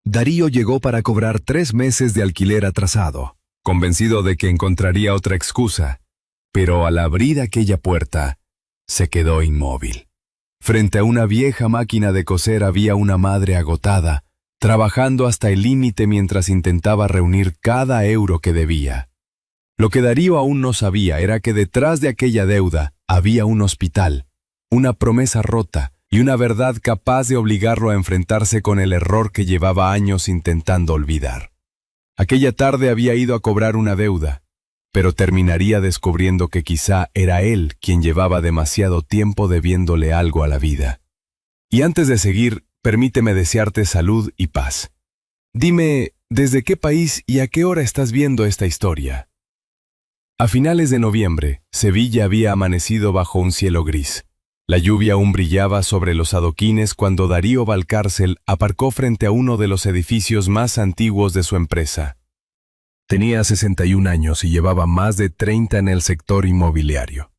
Darío llegó para cobrar 3 meses de alquiler atrasado, convencido de que encontraría otra excusa, pero al abrir aquella puerta, se quedó inmóvil. Frente a una vieja máquina de coser había una madre agotada, trabajando hasta el límite mientras intentaba reunir cada euro que debía. Lo que Darío aún no sabía era que detrás de aquella deuda había un hospital, una promesa rota y una verdad capaz de obligarlo a enfrentarse con el error que llevaba años intentando olvidar. Aquella tarde había ido a cobrar una deuda, pero terminaría descubriendo que quizá era él quien llevaba demasiado tiempo debiéndole algo a la vida. Y antes de seguir, permíteme desearte salud y paz. Dime, ¿desde qué país y a qué hora estás viendo esta historia? A finales de noviembre, Sevilla había amanecido bajo un cielo gris. La lluvia aún brillaba sobre los adoquines cuando Darío Valcárcel aparcó frente a uno de los edificios más antiguos de su empresa. Tenía 61 años y llevaba más de 30 en el sector inmobiliario.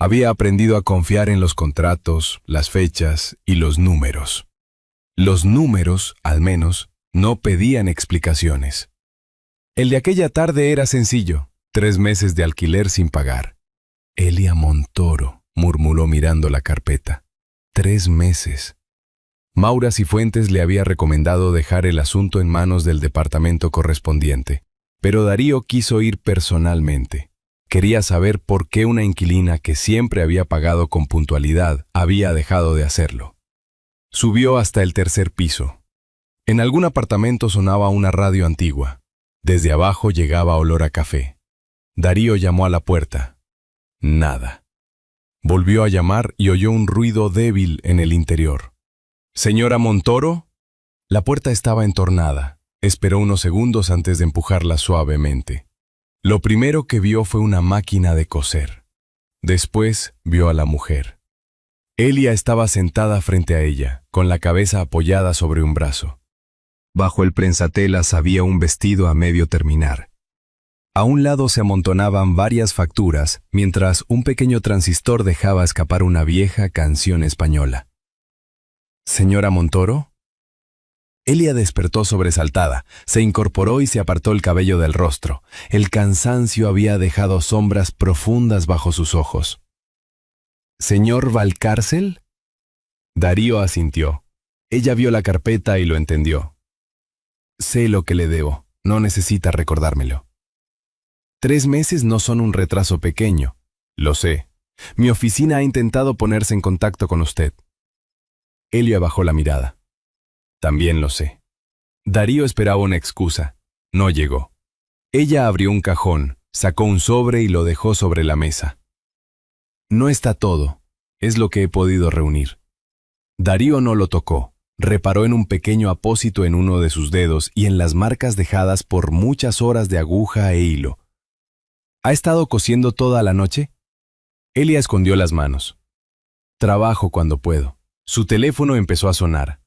Había aprendido a confiar en los contratos, las fechas y los números. Los números, al menos, no pedían explicaciones. El de aquella tarde era sencillo: 3 meses de alquiler sin pagar. Elia Montoro, murmuró mirando la carpeta. 3 meses. Maura Cifuentes le había recomendado dejar el asunto en manos del departamento correspondiente, pero Darío quiso ir personalmente. Quería saber por qué una inquilina que siempre había pagado con puntualidad había dejado de hacerlo. Subió hasta el 3er piso. En algún apartamento sonaba una radio antigua. Desde abajo llegaba olor a café. Darío llamó a la puerta. Nada. Volvió a llamar y oyó un ruido débil en el interior. ¿Señora Montoro? La puerta estaba entornada. Esperó unos segundos antes de empujarla suavemente. Lo primero que vio fue una máquina de coser. Después vio a la mujer. Elia estaba sentada frente a ella, con la cabeza apoyada sobre un brazo. Bajo el prensatelas había un vestido a medio terminar. A un lado se amontonaban varias facturas, mientras un pequeño transistor dejaba escapar una vieja canción española. ¿Señora Montoro? Elia despertó sobresaltada, se incorporó y se apartó el cabello del rostro. El cansancio había dejado sombras profundas bajo sus ojos. ¿Señor Valcárcel? Darío asintió. Ella vio la carpeta y lo entendió. Sé lo que le debo, no necesita recordármelo. 3 meses no son un retraso pequeño. Lo sé. Mi oficina ha intentado ponerse en contacto con usted. Elia bajó la mirada. También lo sé. Darío esperaba una excusa. No llegó. Ella abrió un cajón, sacó un sobre y lo dejó sobre la mesa. No está todo. Es lo que he podido reunir. Darío no lo tocó. Reparó en un pequeño apósito en uno de sus dedos y en las marcas dejadas por muchas horas de aguja e hilo. ¿Ha estado cosiendo toda la noche? Elia escondió las manos. Trabajo cuando puedo. Su teléfono empezó a sonar.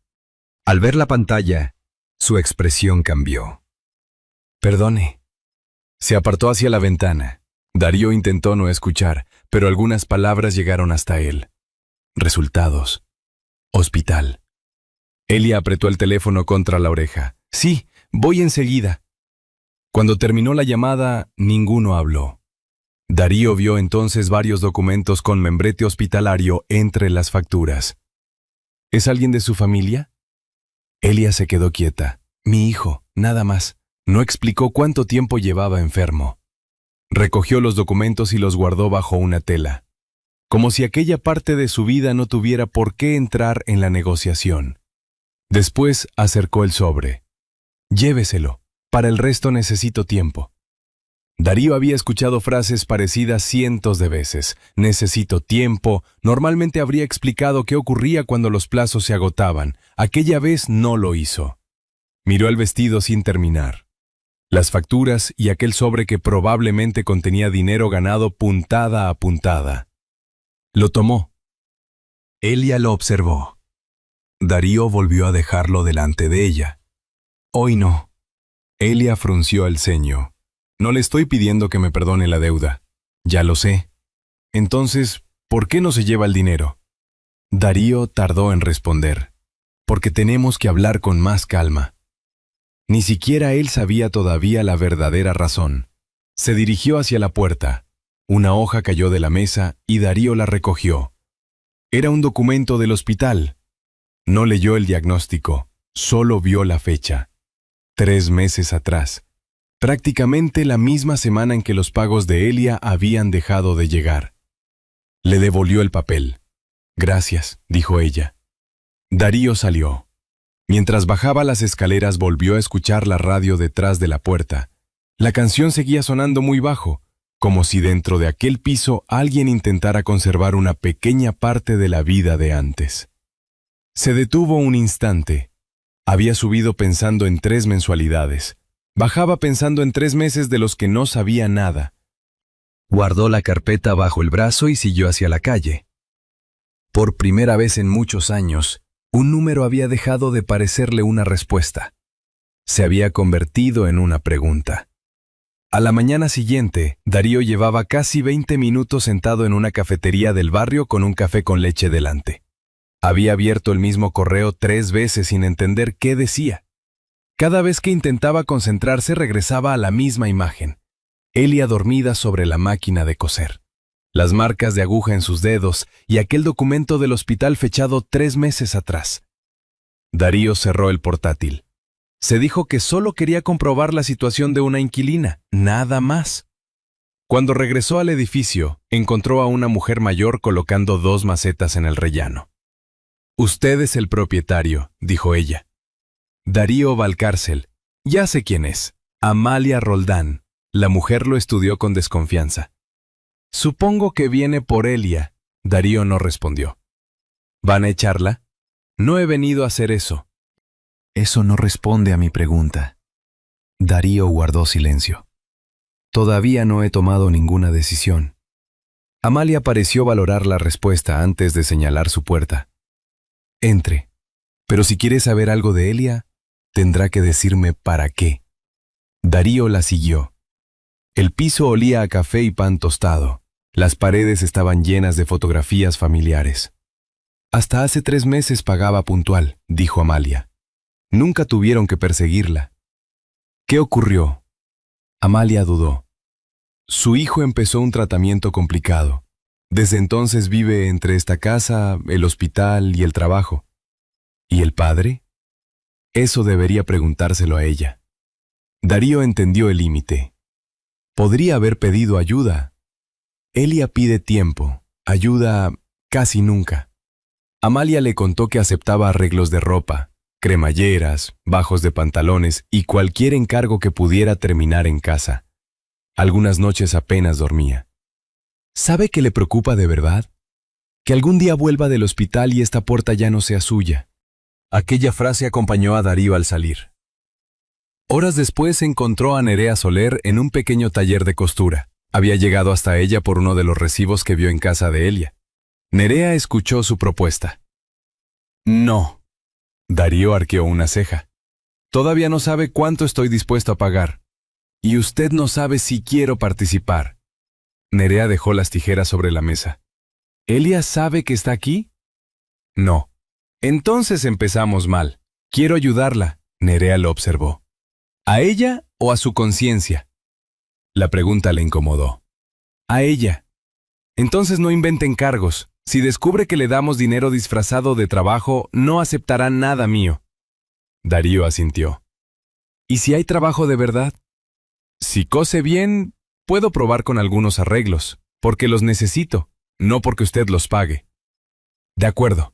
Al ver la pantalla, su expresión cambió. Perdone. Se apartó hacia la ventana. Darío intentó no escuchar, pero algunas palabras llegaron hasta él. Resultados. Hospital. Elia apretó el teléfono contra la oreja. Sí, voy enseguida. Cuando terminó la llamada, ninguno habló. Darío vio entonces varios documentos con membrete hospitalario entre las facturas. ¿Es alguien de su familia? Elia se quedó quieta. Mi hijo, nada más. No explicó cuánto tiempo llevaba enfermo. Recogió los documentos y los guardó bajo una tela, como si aquella parte de su vida no tuviera por qué entrar en la negociación. Después acercó el sobre. Lléveselo. Para el resto necesito tiempo. Darío había escuchado frases parecidas cientos de veces. Necesito tiempo. Normalmente habría explicado qué ocurría cuando los plazos se agotaban. Aquella vez no lo hizo. Miró el vestido sin terminar. Las facturas y aquel sobre que probablemente contenía dinero ganado puntada a puntada. Lo tomó. Elia lo observó. Darío volvió a dejarlo delante de ella. Hoy no. Elia frunció el ceño. No le estoy pidiendo que me perdone la deuda. Ya lo sé. Entonces, ¿por qué no se lleva el dinero? Darío tardó en responder. Porque tenemos que hablar con más calma. Ni siquiera él sabía todavía la verdadera razón. Se dirigió hacia la puerta. Una hoja cayó de la mesa y Darío la recogió. Era un documento del hospital. No leyó el diagnóstico, solo vio la fecha. 3 meses atrás. Prácticamente la misma semana en que los pagos de Elia habían dejado de llegar. Le devolvió el papel. «Gracias», dijo ella. Darío salió. Mientras bajaba las escaleras volvió a escuchar la radio detrás de la puerta. La canción seguía sonando muy bajo, como si dentro de aquel piso alguien intentara conservar una pequeña parte de la vida de antes. Se detuvo un instante. Había subido pensando en 3 mensualidades. Bajaba pensando en 3 meses de los que no sabía nada. Guardó la carpeta bajo el brazo y siguió hacia la calle. Por primera vez en muchos años, un número había dejado de parecerle una respuesta. Se había convertido en una pregunta. A la mañana siguiente, Darío llevaba casi 20 minutos sentado en una cafetería del barrio con un café con leche delante. Había abierto el mismo correo 3 veces sin entender qué decía. Cada vez que intentaba concentrarse regresaba a la misma imagen. Elia dormida sobre la máquina de coser. Las marcas de aguja en sus dedos y aquel documento del hospital fechado 3 meses atrás. Darío cerró el portátil. Se dijo que solo quería comprobar la situación de una inquilina, nada más. Cuando regresó al edificio, encontró a una mujer mayor colocando 2 macetas en el rellano. «Usted es el propietario», dijo ella. Darío Valcárcel. Ya sé quién es. Amalia Roldán. La mujer lo estudió con desconfianza. «Supongo que viene por Elia». Darío no respondió. «¿Van a echarla?» «No he venido a hacer eso». «Eso no responde a mi pregunta». Darío guardó silencio. «Todavía no he tomado ninguna decisión». Amalia pareció valorar la respuesta antes de señalar su puerta. «Entre. Pero si quiere saber algo de Elia, tendrá que decirme para qué». Darío la siguió. El piso olía a café y pan tostado. Las paredes estaban llenas de fotografías familiares. «Hasta hace 3 meses pagaba puntual», dijo Amalia. «Nunca tuvieron que perseguirla». «¿Qué ocurrió?» Amalia dudó. Su hijo empezó un tratamiento complicado. Desde entonces vive entre esta casa, el hospital y el trabajo. ¿Y el padre? Eso debería preguntárselo a ella. Darío entendió el límite. Podría haber pedido ayuda. Elia pide tiempo, ayuda casi nunca. Amalia le contó que aceptaba arreglos de ropa, cremalleras, bajos de pantalones y cualquier encargo que pudiera terminar en casa. Algunas noches apenas dormía. ¿Sabe qué le preocupa de verdad? Que algún día vuelva del hospital y esta puerta ya no sea suya. Aquella frase acompañó a Darío al salir. Horas después encontró a Nerea Soler en un pequeño taller de costura. Había llegado hasta ella por uno de los recibos que vio en casa de Elia. Nerea escuchó su propuesta. «No». Darío arqueó una ceja. «Todavía no sabe cuánto estoy dispuesto a pagar. Y usted no sabe si quiero participar». Nerea dejó las tijeras sobre la mesa. «¿Elia sabe que está aquí?» «No». «Entonces empezamos mal. Quiero ayudarla», Nerea lo observó. ¿A ella o a su conciencia? La pregunta le incomodó. «A ella». «Entonces no inventen cargos. Si descubre que le damos dinero disfrazado de trabajo, no aceptará nada mío». Darío asintió. «¿Y si hay trabajo de verdad?» «Si cose bien, puedo probar con algunos arreglos, porque los necesito, no porque usted los pague». «De acuerdo».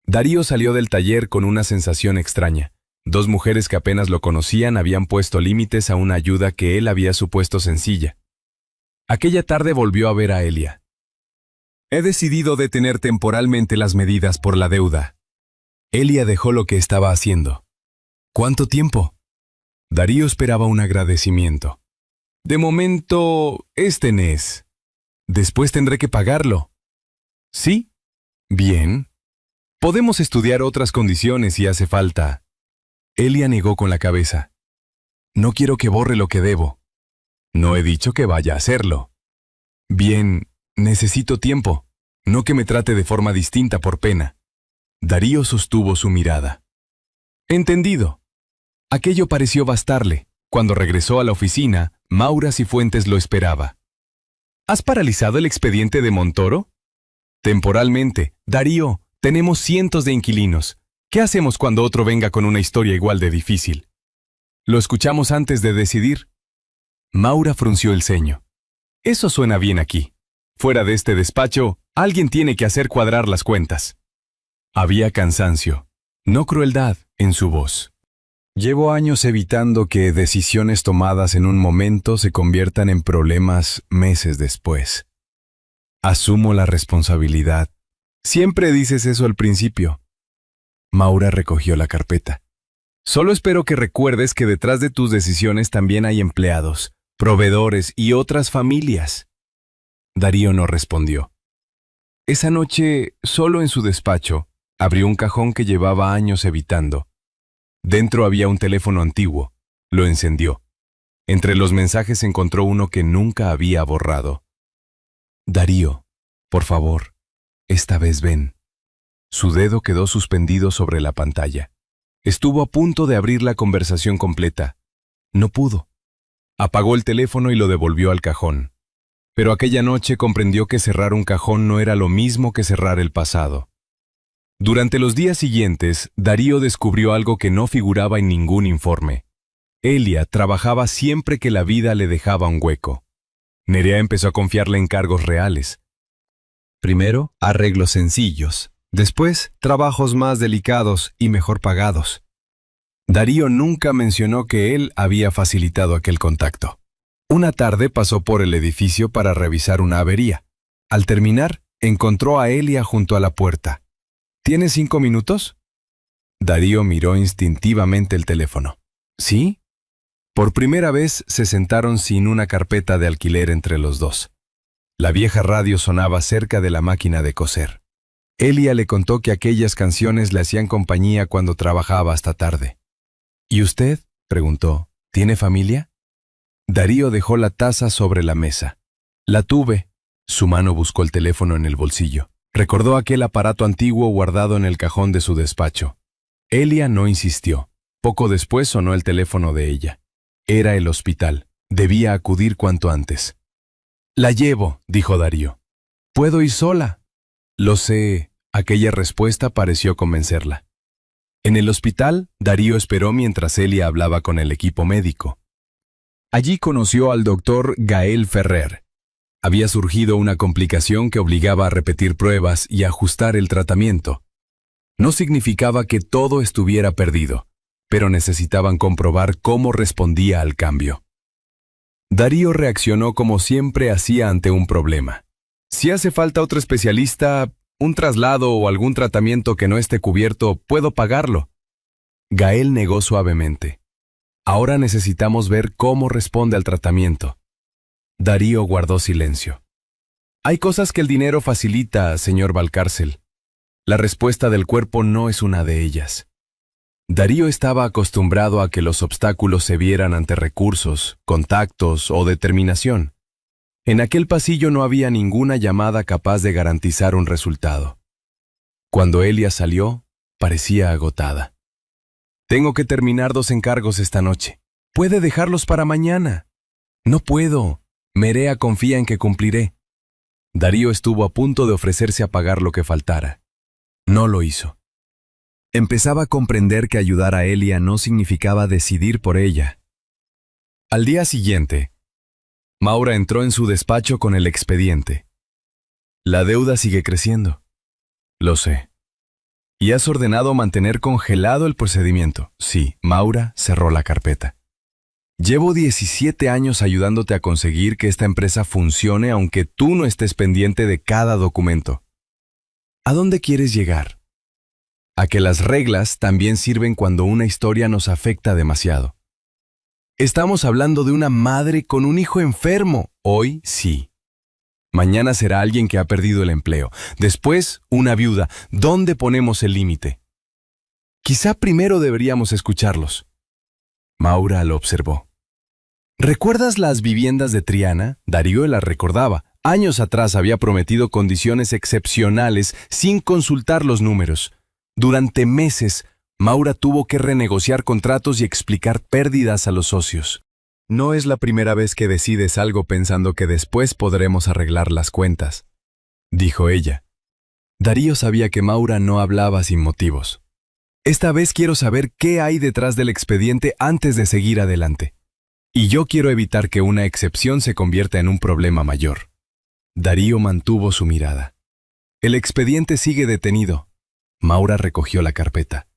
Darío salió del taller con una sensación extraña. 2 mujeres que apenas lo conocían habían puesto límites a una ayuda que él había supuesto sencilla. Aquella tarde volvió a ver a Elia. «He decidido detener temporalmente las medidas por la deuda». Elia dejó lo que estaba haciendo. «¿Cuánto tiempo?» Darío esperaba un agradecimiento. «De momento, este mes. Después tendré que pagarlo». «¿Sí? Bien. Podemos estudiar otras condiciones si hace falta». Elia negó con la cabeza. «No quiero que borre lo que debo». «No he dicho que vaya a hacerlo». «Bien, necesito tiempo, no que me trate de forma distinta por pena». Darío sostuvo su mirada. «Entendido. Aquello pareció bastarle. Cuando regresó a la oficina, Maura Cifuentes lo esperaba. ¿Has paralizado el expediente de Montoro? Temporalmente. Darío, tenemos cientos de inquilinos. ¿Qué hacemos cuando otro venga con una historia igual de difícil? Lo escuchamos antes de decidir. Maura frunció el ceño. Eso suena bien aquí. Fuera de este despacho, alguien tiene que hacer cuadrar las cuentas. Había cansancio, no crueldad, en su voz. Llevo años evitando que decisiones tomadas en un momento se conviertan en problemas meses después. Asumo la responsabilidad. Siempre dices eso al principio. Maura recogió la carpeta. Solo espero que recuerdes que detrás de tus decisiones también hay empleados, proveedores y otras familias. Darío no respondió. Esa noche, solo en su despacho, abrió un cajón que llevaba años evitando. Dentro había un teléfono antiguo. Lo encendió. Entre los mensajes encontró uno que nunca había borrado. Darío, por favor, esta vez ven. Su dedo quedó suspendido sobre la pantalla. Estuvo a punto de abrir la conversación completa. No pudo. Apagó el teléfono y lo devolvió al cajón. Pero aquella noche comprendió que cerrar un cajón no era lo mismo que cerrar el pasado. Durante los días siguientes, Darío descubrió algo que no figuraba en ningún informe. Elia trabajaba siempre que la vida le dejaba un hueco. Nerea empezó a confiarle encargos reales. Primero, arreglos sencillos. Después, trabajos más delicados y mejor pagados. Darío nunca mencionó que él había facilitado aquel contacto. Una tarde pasó por el edificio para revisar una avería. Al terminar, encontró a Elia junto a la puerta. ¿Tienes 5 minutos? Darío miró instintivamente el teléfono. ¿Sí? Por primera vez se sentaron sin una carpeta de alquiler entre los dos. La vieja radio sonaba cerca de la máquina de coser. Elia le contó que aquellas canciones le hacían compañía cuando trabajaba hasta tarde. ¿Y usted? Preguntó. ¿Tiene familia? Darío dejó la taza sobre la mesa. La tuve. Su mano buscó el teléfono en el bolsillo. Recordó aquel aparato antiguo guardado en el cajón de su despacho. Elia no insistió. Poco después sonó el teléfono de ella. Era el hospital. Debía acudir cuanto antes. La llevo, dijo Darío. ¿Puedo ir sola? Lo sé. Aquella respuesta pareció convencerla. En el hospital, Darío esperó mientras Elia hablaba con el equipo médico. Allí conoció al doctor Gael Ferrer. Había surgido una complicación que obligaba a repetir pruebas y ajustar el tratamiento. No significaba que todo estuviera perdido, pero necesitaban comprobar cómo respondía al cambio. Darío reaccionó como siempre hacía ante un problema. Si hace falta otro especialista, un traslado o algún tratamiento que no esté cubierto, puedo pagarlo. Gael negó suavemente. Ahora necesitamos ver cómo responde al tratamiento. Darío guardó silencio. Hay cosas que el dinero facilita, señor Valcárcel. La respuesta del cuerpo no es una de ellas. Darío estaba acostumbrado a que los obstáculos se vieran ante recursos, contactos o determinación. En aquel pasillo no había ninguna llamada capaz de garantizar un resultado. Cuando Elia salió, parecía agotada. Tengo que terminar 2 encargos esta noche. ¿Puede dejarlos para mañana? No puedo. Merea confía en que cumpliré. Darío estuvo a punto de ofrecerse a pagar lo que faltara. No lo hizo. Empezaba a comprender que ayudar a Elia no significaba decidir por ella. Al día siguiente, Maura entró en su despacho con el expediente. La deuda sigue creciendo. Lo sé. ¿Y has ordenado mantener congelado el procedimiento? Sí, Maura cerró la carpeta. Llevo 17 años ayudándote a conseguir que esta empresa funcione aunque tú no estés pendiente de cada documento. ¿A dónde quieres llegar? A que las reglas también sirven cuando una historia nos afecta demasiado. Estamos hablando de una madre con un hijo enfermo. Hoy sí. Mañana será alguien que ha perdido el empleo. Después, una viuda. ¿Dónde ponemos el límite? Quizá primero deberíamos escucharlos. Maura lo observó. ¿Recuerdas las viviendas de Triana? Darío las recordaba. Años atrás había prometido condiciones excepcionales sin consultar los números. Durante meses, Maura tuvo que renegociar contratos y explicar pérdidas a los socios. No es la primera vez que decides algo pensando que después podremos arreglar las cuentas, dijo ella. Darío sabía que Maura no hablaba sin motivos. Esta vez quiero saber qué hay detrás del expediente antes de seguir adelante. Y yo quiero evitar que una excepción se convierta en un problema mayor. Darío mantuvo su mirada. El expediente sigue detenido. Maura recogió la carpeta.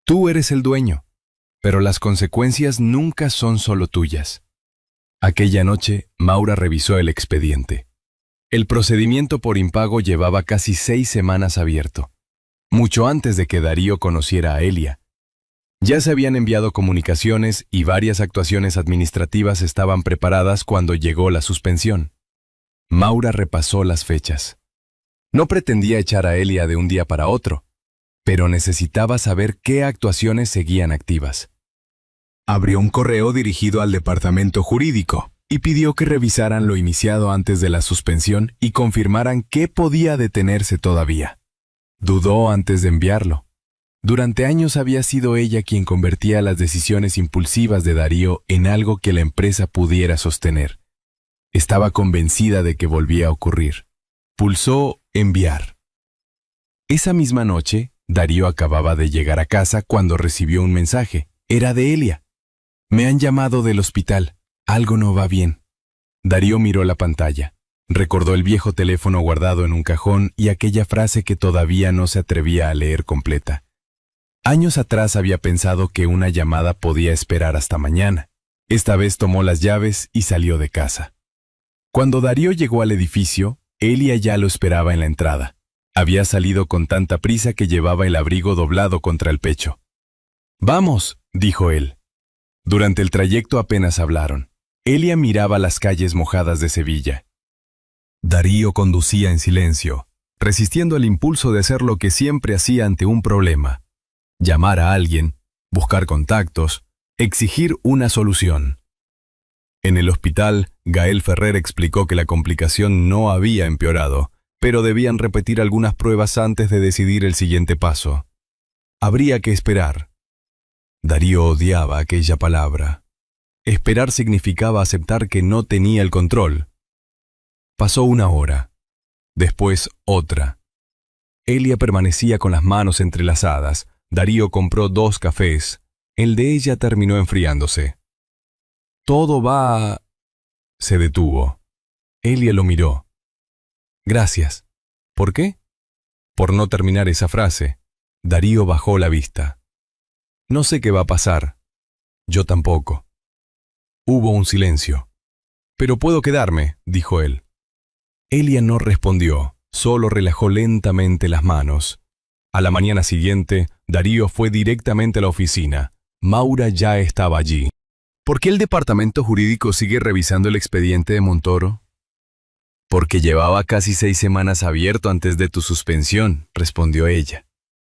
Tú eres el dueño, pero las consecuencias nunca son solo tuyas. Aquella noche, Maura revisó el expediente. El procedimiento por impago llevaba casi 6 semanas abierto, mucho antes de que Darío conociera a Elia. Ya se habían enviado comunicaciones y varias actuaciones administrativas estaban preparadas cuando llegó la suspensión. Maura repasó las fechas. No pretendía echar a Elia de un día para otro, pero necesitaba saber qué actuaciones seguían activas. Abrió un correo dirigido al departamento jurídico y pidió que revisaran lo iniciado antes de la suspensión y confirmaran qué podía detenerse todavía. Dudó antes de enviarlo. Durante años había sido ella quien convertía las decisiones impulsivas de Darío en algo que la empresa pudiera sostener. Estaba convencida de que volvía a ocurrir. Pulsó enviar. Esa misma noche, Darío acababa de llegar a casa cuando recibió un mensaje. Era de Elia. Me han llamado del hospital. Algo no va bien. Darío miró la pantalla. Recordó el viejo teléfono guardado en un cajón y aquella frase que todavía no se atrevía a leer completa. Años atrás había pensado que una llamada podía esperar hasta mañana. Esta vez tomó las llaves y salió de casa. Cuando Darío llegó al edificio, Elia ya lo esperaba en la entrada. Había salido con tanta prisa que llevaba el abrigo doblado contra el pecho. «Vamos», dijo él. Durante el trayecto apenas hablaron. Elia miraba las calles mojadas de Sevilla. Darío conducía en silencio, resistiendo el impulso de hacer lo que siempre hacía ante un problema. Llamar a alguien, buscar contactos, exigir una solución. En el hospital, Gael Ferrer explicó que la complicación no había empeorado, pero debían repetir algunas pruebas antes de decidir el siguiente paso. Habría que esperar. Darío odiaba aquella palabra. Esperar significaba aceptar que no tenía el control. Pasó una hora. Después otra. Elia permanecía con las manos entrelazadas. Darío compró 2 cafés. El de ella terminó enfriándose. Todo va... Se detuvo. Elia lo miró. Gracias. ¿Por qué? Por no terminar esa frase. Darío bajó la vista. No sé qué va a pasar. Yo tampoco. Hubo un silencio. Pero puedo quedarme, dijo él. Elia no respondió, solo relajó lentamente las manos. A la mañana siguiente, Darío fue directamente a la oficina. Maura ya estaba allí. ¿Por qué el departamento jurídico sigue revisando el expediente de Montoro? Porque llevaba casi 6 semanas abierto antes de tu suspensión, respondió ella.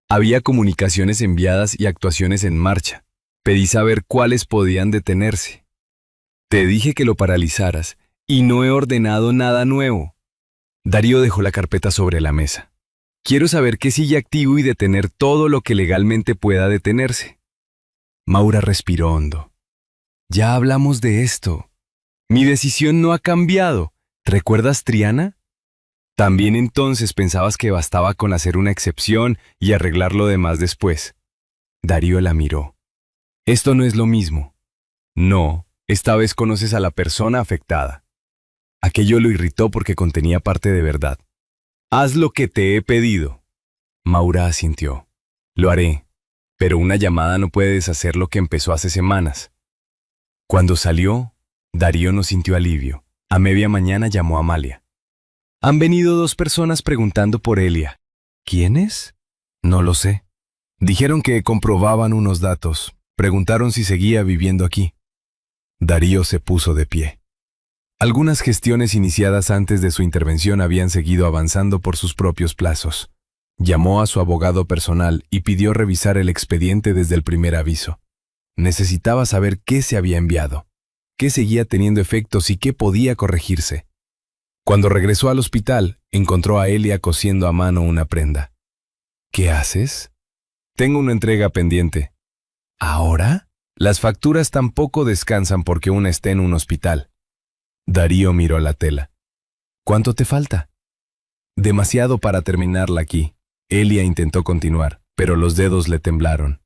Había comunicaciones enviadas y actuaciones en marcha. Pedí saber cuáles podían detenerse. Te dije que lo paralizaras, y no he ordenado nada nuevo. Darío dejó la carpeta sobre la mesa. Quiero saber qué sigue activo y detener todo lo que legalmente pueda detenerse. Maura respiró hondo. Ya hablamos de esto. Mi decisión no ha cambiado. ¿Recuerdas Triana? También entonces pensabas que bastaba con hacer una excepción y arreglar lo demás después. Darío la miró. Esto no es lo mismo. No, esta vez conoces a la persona afectada. Aquello lo irritó porque contenía parte de verdad. Haz lo que te he pedido. Maura asintió. Lo haré, pero una llamada no puede deshacer lo que empezó hace semanas. Cuando salió, Darío no sintió alivio. A media mañana llamó a Amalia. Han venido 2 personas preguntando por Elia. ¿Quiénes? No lo sé. Dijeron que comprobaban unos datos. Preguntaron si seguía viviendo aquí. Darío se puso de pie. Algunas gestiones iniciadas antes de su intervención habían seguido avanzando por sus propios plazos. Llamó a su abogado personal y pidió revisar el expediente desde el primer aviso. Necesitaba saber qué se había enviado, qué seguía teniendo efectos y qué podía corregirse. Cuando regresó al hospital, encontró a Elia cosiendo a mano una prenda. ¿Qué haces? Tengo una entrega pendiente. ¿Ahora? Las facturas tampoco descansan porque una esté en un hospital. Darío miró la tela. ¿Cuánto te falta? Demasiado para terminarla aquí. Elia intentó continuar, pero los dedos le temblaron.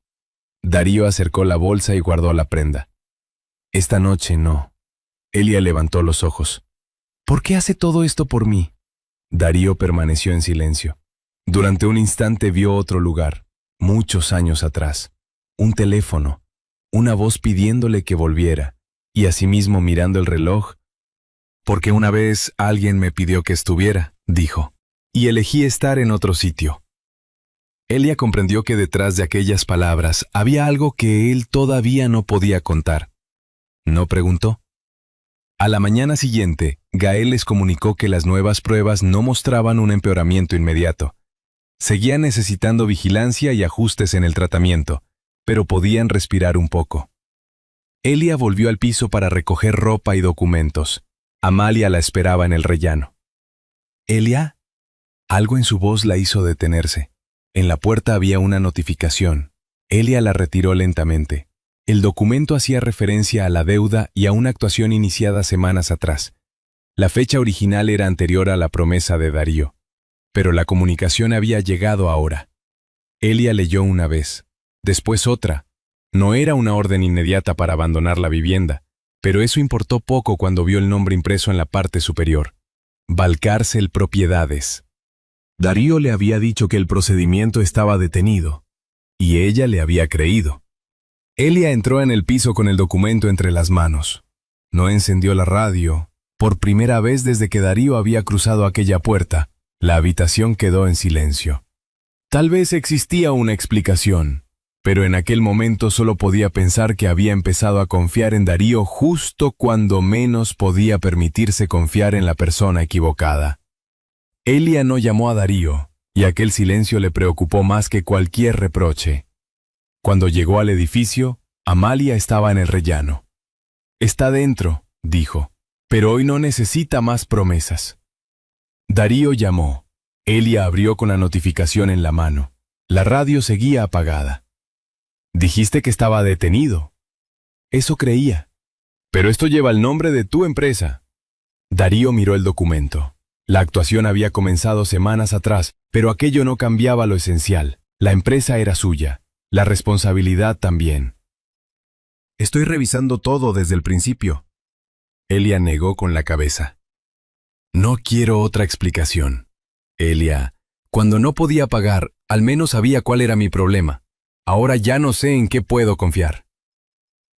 Darío acercó la bolsa y guardó la prenda. Esta noche no. Elia levantó los ojos. ¿Por qué hace todo esto por mí? Darío permaneció en silencio. Durante un instante vio otro lugar, muchos años atrás. Un teléfono, una voz pidiéndole que volviera, y asimismo mirando el reloj. Porque una vez alguien me pidió que estuviera, dijo, y elegí estar en otro sitio. Elia comprendió que detrás de aquellas palabras había algo que él todavía no podía contar. No preguntó. A la mañana siguiente, Gael les comunicó que las nuevas pruebas no mostraban un empeoramiento inmediato. Seguían necesitando vigilancia y ajustes en el tratamiento, pero podían respirar un poco. Elia volvió al piso para recoger ropa y documentos. Amalia la esperaba en el rellano. ¿Elia? Algo en su voz la hizo detenerse. En la puerta había una notificación. Elia la retiró lentamente. El documento hacía referencia a la deuda y a una actuación iniciada semanas atrás. La fecha original era anterior a la promesa de Darío, pero la comunicación había llegado ahora. Elia leyó una vez, después otra. No era una orden inmediata para abandonar la vivienda, pero eso importó poco cuando vio el nombre impreso en la parte superior. Valcárcel Propiedades. Darío le había dicho que el procedimiento estaba detenido, y ella le había creído. Elia entró en el piso con el documento entre las manos. No encendió la radio. Por primera vez desde que Darío había cruzado aquella puerta, la habitación quedó en silencio. Tal vez existía una explicación, pero en aquel momento solo podía pensar que había empezado a confiar en Darío justo cuando menos podía permitirse confiar en la persona equivocada. Elia no llamó a Darío, y aquel silencio le preocupó más que cualquier reproche. Cuando llegó al edificio, Amalia estaba en el rellano. «Está dentro», dijo, «pero hoy no necesita más promesas». Darío llamó. Elia abrió con la notificación en la mano. La radio seguía apagada. «Dijiste que estaba detenido». «Eso creía». «Pero esto lleva el nombre de tu empresa». Darío miró el documento. La actuación había comenzado semanas atrás, pero aquello no cambiaba lo esencial. La empresa era suya. La responsabilidad también. «Estoy revisando todo desde el principio». Elia negó con la cabeza. «No quiero otra explicación. Elia, cuando no podía pagar, al menos sabía cuál era mi problema. Ahora ya no sé en qué puedo confiar».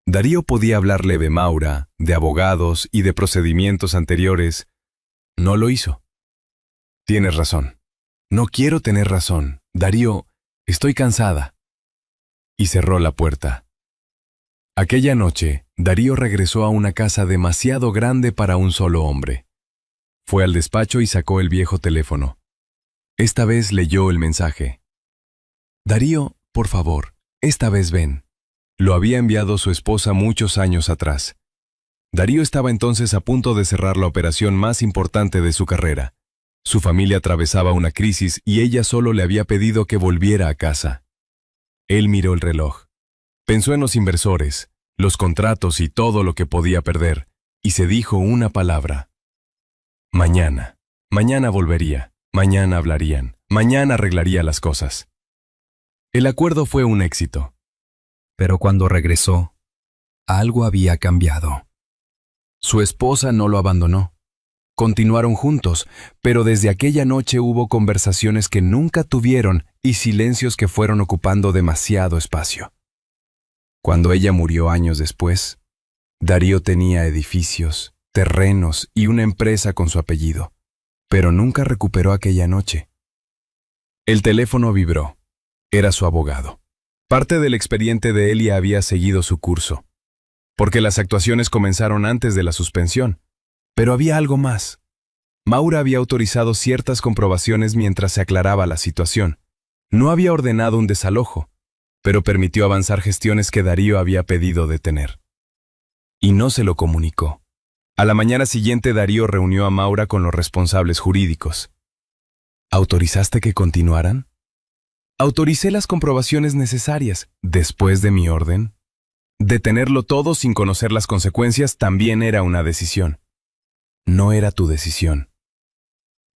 Darío podía hablarle de Maura, de abogados y de procedimientos anteriores. No lo hizo. «Tienes razón. No quiero tener razón. Darío, estoy cansada». Y cerró la puerta. Aquella noche, Darío regresó a una casa demasiado grande para un solo hombre. Fue al despacho y sacó el viejo teléfono. Esta vez leyó el mensaje. «Darío, por favor, esta vez ven». Lo había enviado su esposa muchos años atrás. Darío estaba entonces a punto de cerrar la operación más importante de su carrera. Su familia atravesaba una crisis y ella solo le había pedido que volviera a casa. Él miró el reloj. Pensó en los inversores, los contratos y todo lo que podía perder, y se dijo una palabra. Mañana. Mañana volvería. Mañana hablarían. Mañana arreglaría las cosas. El acuerdo fue un éxito. Pero cuando regresó, algo había cambiado. Su esposa no lo abandonó. Continuaron juntos, pero desde aquella noche hubo conversaciones que nunca tuvieron y silencios que fueron ocupando demasiado espacio. Cuando ella murió años después, Darío tenía edificios, terrenos y una empresa con su apellido, pero nunca recuperó aquella noche. El teléfono vibró. Era su abogado. Parte del expediente de Elia había seguido su curso, porque las actuaciones comenzaron antes de la suspensión. Pero había algo más. Maura había autorizado ciertas comprobaciones mientras se aclaraba la situación. No había ordenado un desalojo, pero permitió avanzar gestiones que Darío había pedido detener. Y no se lo comunicó. A la mañana siguiente Darío reunió a Maura con los responsables jurídicos. ¿Autorizaste que continuaran? Autoricé las comprobaciones necesarias después de mi orden. Detenerlo todo sin conocer las consecuencias también era una decisión. No era tu decisión.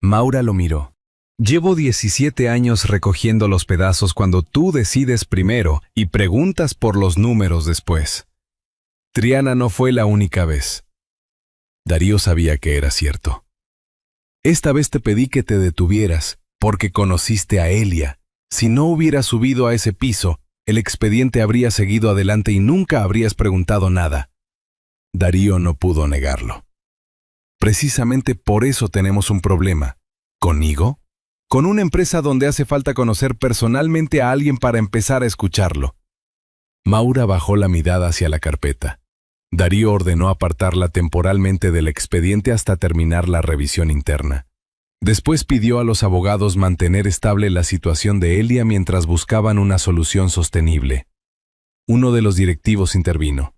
Maura lo miró. Llevo 17 años recogiendo los pedazos cuando tú decides primero y preguntas por los números después. Triana no fue la única vez. Darío sabía que era cierto. Esta vez te pedí que te detuvieras porque conociste a Elia. Si no hubieras subido a ese piso, el expediente habría seguido adelante y nunca habrías preguntado nada. Darío no pudo negarlo. Precisamente por eso tenemos un problema. ¿Conmigo? Con una empresa donde hace falta conocer personalmente a alguien para empezar a escucharlo. Maura bajó la mirada hacia la carpeta. Darío ordenó apartarla temporalmente del expediente hasta terminar la revisión interna. Después pidió a los abogados mantener estable la situación de Elia mientras buscaban una solución sostenible. Uno de los directivos intervino.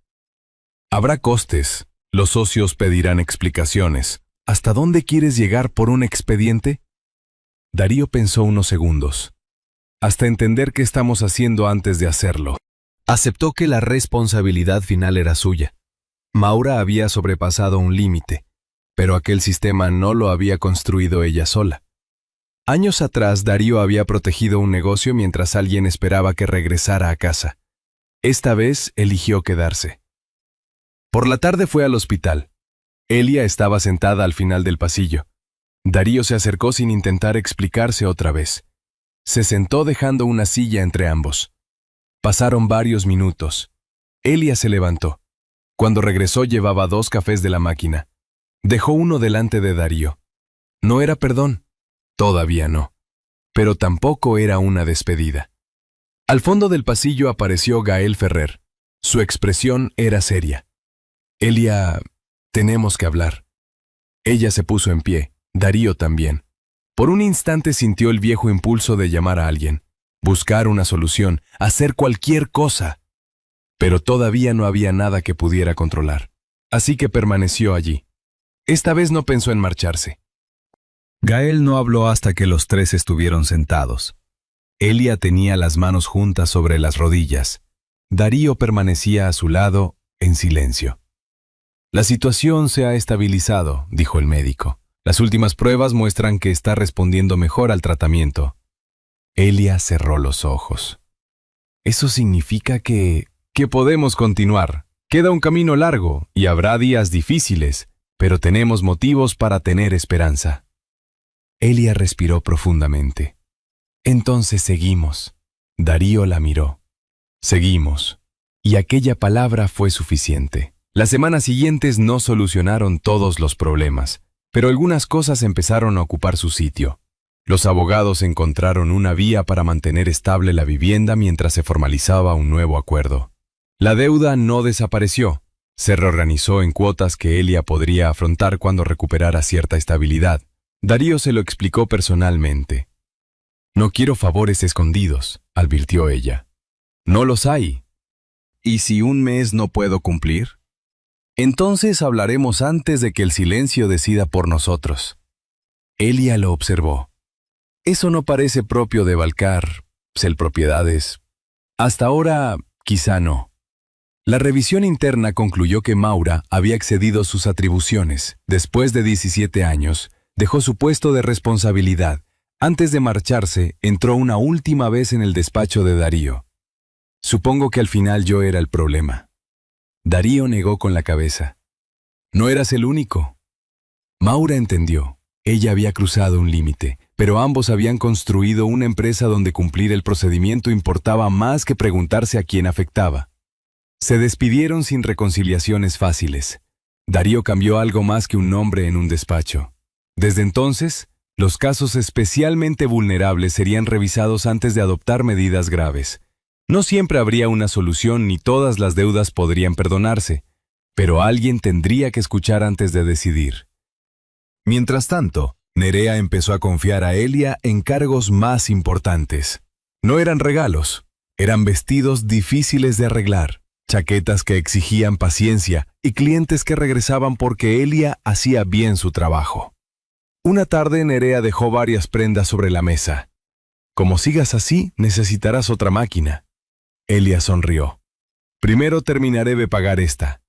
Habrá costes. Los socios pedirán explicaciones. ¿Hasta dónde quieres llegar por un expediente? Darío pensó unos segundos. Hasta entender qué estamos haciendo antes de hacerlo. Aceptó que la responsabilidad final era suya. Maura había sobrepasado un límite, pero aquel sistema no lo había construido ella sola. Años atrás, Darío había protegido un negocio mientras alguien esperaba que regresara a casa. Esta vez eligió quedarse. Por la tarde fue al hospital. Elia estaba sentada al final del pasillo. Darío se acercó sin intentar explicarse otra vez. Se sentó dejando una silla entre ambos. Pasaron varios minutos. Elia se levantó. Cuando regresó llevaba 2 cafés de la máquina. Dejó uno delante de Darío. No era perdón. Todavía no. Pero tampoco era una despedida. Al fondo del pasillo apareció Gael Ferrer. Su expresión era seria. Elia, tenemos que hablar. Ella se puso en pie. Darío también. Por un instante sintió el viejo impulso de llamar a alguien, buscar una solución, hacer cualquier cosa. Pero todavía no había nada que pudiera controlar. Así que permaneció allí. Esta vez no pensó en marcharse. Gael no habló hasta que los 3 estuvieron sentados. Elia tenía las manos juntas sobre las rodillas. Darío permanecía a su lado, en silencio. La situación se ha estabilizado, dijo el médico. Las últimas pruebas muestran que está respondiendo mejor al tratamiento. Elia cerró los ojos. Eso significa que podemos continuar. Queda un camino largo y habrá días difíciles, pero tenemos motivos para tener esperanza. Elia respiró profundamente. Entonces seguimos. Darío la miró. Seguimos. Y aquella palabra fue suficiente. Las semanas siguientes no solucionaron todos los problemas, pero algunas cosas empezaron a ocupar su sitio. Los abogados encontraron una vía para mantener estable la vivienda mientras se formalizaba un nuevo acuerdo. La deuda no desapareció. Se reorganizó en cuotas que Elia podría afrontar cuando recuperara cierta estabilidad. Darío se lo explicó personalmente. No quiero favores escondidos, advirtió ella. No los hay. ¿Y si un mes no puedo cumplir? Entonces hablaremos antes de que el silencio decida por nosotros. Elia lo observó. Eso no parece propio de Valcar, Propiedades. Hasta ahora, quizá no. La revisión interna concluyó que Maura había excedido sus atribuciones. Después de 17 años, dejó su puesto de responsabilidad. Antes de marcharse, entró una última vez en el despacho de Darío. Supongo que al final yo era el problema. Darío negó con la cabeza. No eras el único. Maura entendió. Ella había cruzado un límite, pero ambos habían construido una empresa donde cumplir el procedimiento importaba más que preguntarse a quién afectaba. Se despidieron sin reconciliaciones fáciles. Darío cambió algo más que un nombre en un despacho. Desde entonces, los casos especialmente vulnerables serían revisados antes de adoptar medidas graves. No siempre habría una solución ni todas las deudas podrían perdonarse, pero alguien tendría que escuchar antes de decidir. Mientras tanto, Nerea empezó a confiar a Elia encargos más importantes. No eran regalos, eran vestidos difíciles de arreglar, chaquetas que exigían paciencia y clientes que regresaban porque Elia hacía bien su trabajo. Una tarde Nerea dejó varias prendas sobre la mesa. Como sigas así, necesitarás otra máquina. Elia sonrió. Primero terminaré de pagar esta.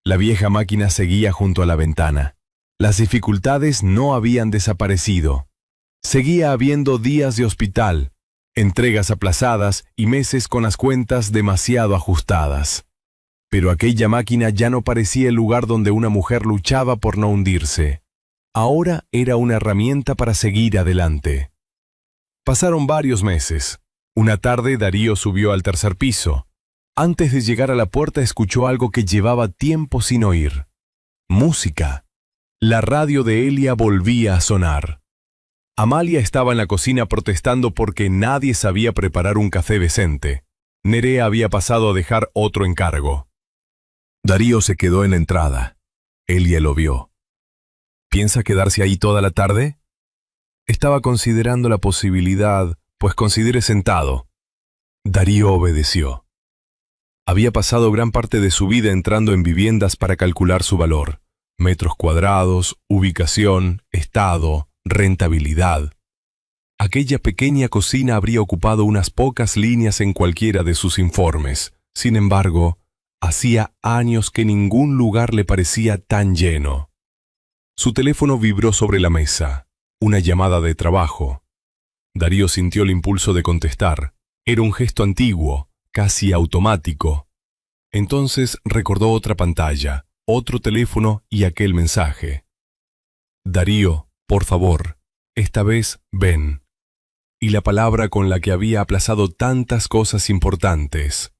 La vieja máquina seguía junto a la ventana. Las dificultades no habían desaparecido. Seguía habiendo días de hospital, entregas aplazadas y meses con las cuentas demasiado ajustadas. Pero aquella máquina ya no parecía el lugar donde una mujer luchaba por no hundirse. Ahora era una herramienta para seguir adelante. Pasaron varios meses. Una tarde Darío subió al tercer piso. Antes de llegar a la puerta escuchó algo que llevaba tiempo sin oír. Música. La radio de Elia volvía a sonar. Amalia estaba en la cocina protestando porque nadie sabía preparar un café decente. Nerea había pasado a dejar otro encargo. Darío se quedó en la entrada. Elia lo vio. ¿Piensa quedarse ahí toda la tarde? Estaba considerando la posibilidad, pues considere sentado. Darío obedeció. Había pasado gran parte de su vida entrando en viviendas para calcular su valor. Metros cuadrados, ubicación, estado, rentabilidad. Aquella pequeña cocina habría ocupado unas pocas líneas en cualquiera de sus informes. Sin embargo, hacía años que ningún lugar le parecía tan lleno. Su teléfono vibró sobre la mesa. Una llamada de trabajo. Darío sintió el impulso de contestar. Era un gesto antiguo, casi automático. Entonces recordó otra pantalla, otro teléfono y aquel mensaje. Darío, por favor, esta vez ven. Y la palabra con la que había aplazado tantas cosas importantes.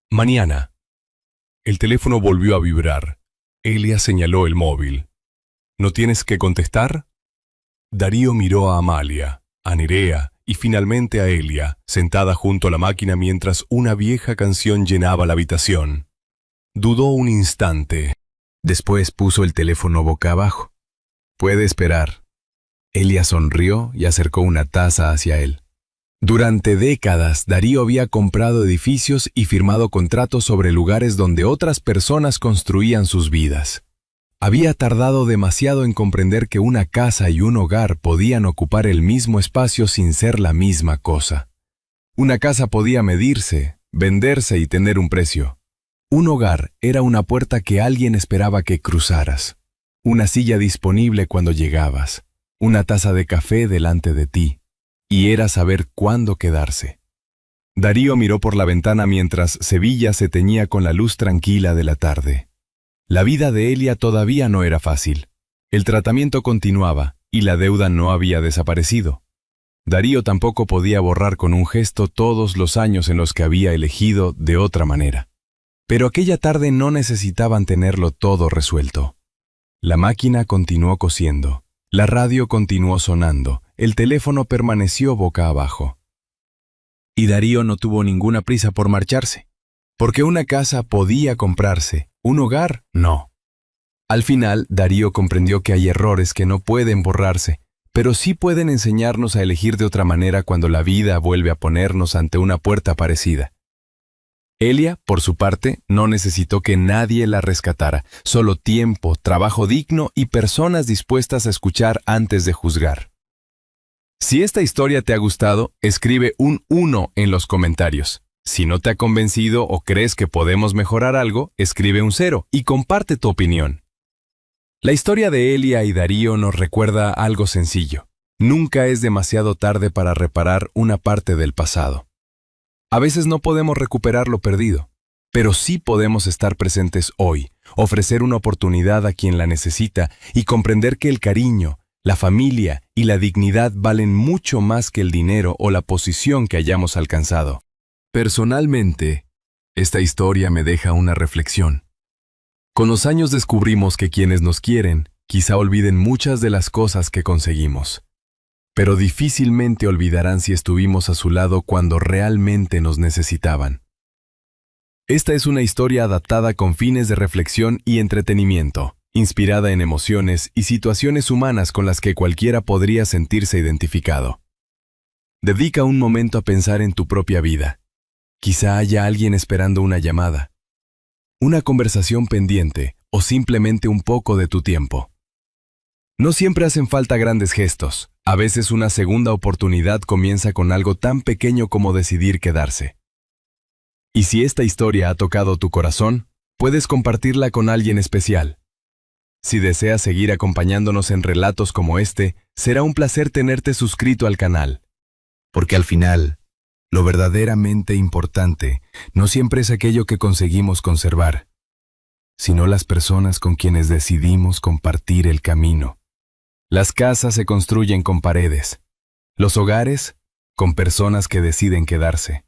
Mañana. El teléfono volvió a vibrar. Elia señaló el móvil. ¿No tienes que contestar? Darío miró a Amalia, a Nerea y finalmente a Elia, sentada junto a la máquina mientras una vieja canción llenaba la habitación. Dudó un instante. Después puso el teléfono boca abajo. Puede esperar. Elia sonrió y acercó una taza hacia él. Durante décadas, Darío había comprado edificios y firmado contratos sobre lugares donde otras personas construían sus vidas. Había tardado demasiado en comprender que una casa y un hogar podían ocupar el mismo espacio sin ser la misma cosa. Una casa podía medirse, venderse y tener un precio. Un hogar era una puerta que alguien esperaba que cruzaras, una silla disponible cuando llegabas, una taza de café delante de ti, y era saber cuándo quedarse. Darío miró por la ventana mientras Sevilla se teñía con la luz tranquila de la tarde. La vida de Elia todavía no era fácil. El tratamiento continuaba y la deuda no había desaparecido. Darío tampoco podía borrar con un gesto todos los años en los que había elegido de otra manera. Pero aquella tarde no necesitaban tenerlo todo resuelto. La máquina continuó cosiendo, la radio continuó sonando, el teléfono permaneció boca abajo. Y Darío no tuvo ninguna prisa por marcharse, porque una casa podía comprarse, un hogar no. Al final, Darío comprendió que hay errores que no pueden borrarse, pero sí pueden enseñarnos a elegir de otra manera cuando la vida vuelve a ponernos ante una puerta parecida. Elia, por su parte, no necesitó que nadie la rescatara, solo tiempo, trabajo digno y personas dispuestas a escuchar antes de juzgar. Si esta historia te ha gustado, escribe un 1 en los comentarios. Si no te ha convencido o crees que podemos mejorar algo, escribe un 0 y comparte tu opinión. La historia de Elia y Darío nos recuerda algo sencillo. Nunca es demasiado tarde para reparar una parte del pasado. A veces no podemos recuperar lo perdido, pero sí podemos estar presentes hoy, ofrecer una oportunidad a quien la necesita y comprender que el cariño, la familia y la dignidad valen mucho más que el dinero o la posición que hayamos alcanzado. Personalmente, esta historia me deja una reflexión. Con los años descubrimos que quienes nos quieren quizá olviden muchas de las cosas que conseguimos, pero difícilmente olvidarán si estuvimos a su lado cuando realmente nos necesitaban. Esta es una historia adaptada con fines de reflexión y entretenimiento, inspirada en emociones y situaciones humanas con las que cualquiera podría sentirse identificado. Dedica un momento a pensar en tu propia vida. Quizá haya alguien esperando una llamada, una conversación pendiente o simplemente un poco de tu tiempo. No siempre hacen falta grandes gestos. A veces una segunda oportunidad comienza con algo tan pequeño como decidir quedarse. Y si esta historia ha tocado tu corazón, puedes compartirla con alguien especial. Si deseas seguir acompañándonos en relatos como este, será un placer tenerte suscrito al canal. Porque al final, lo verdaderamente importante no siempre es aquello que conseguimos conservar, sino las personas con quienes decidimos compartir el camino. Las casas se construyen con paredes, los hogares con personas que deciden quedarse.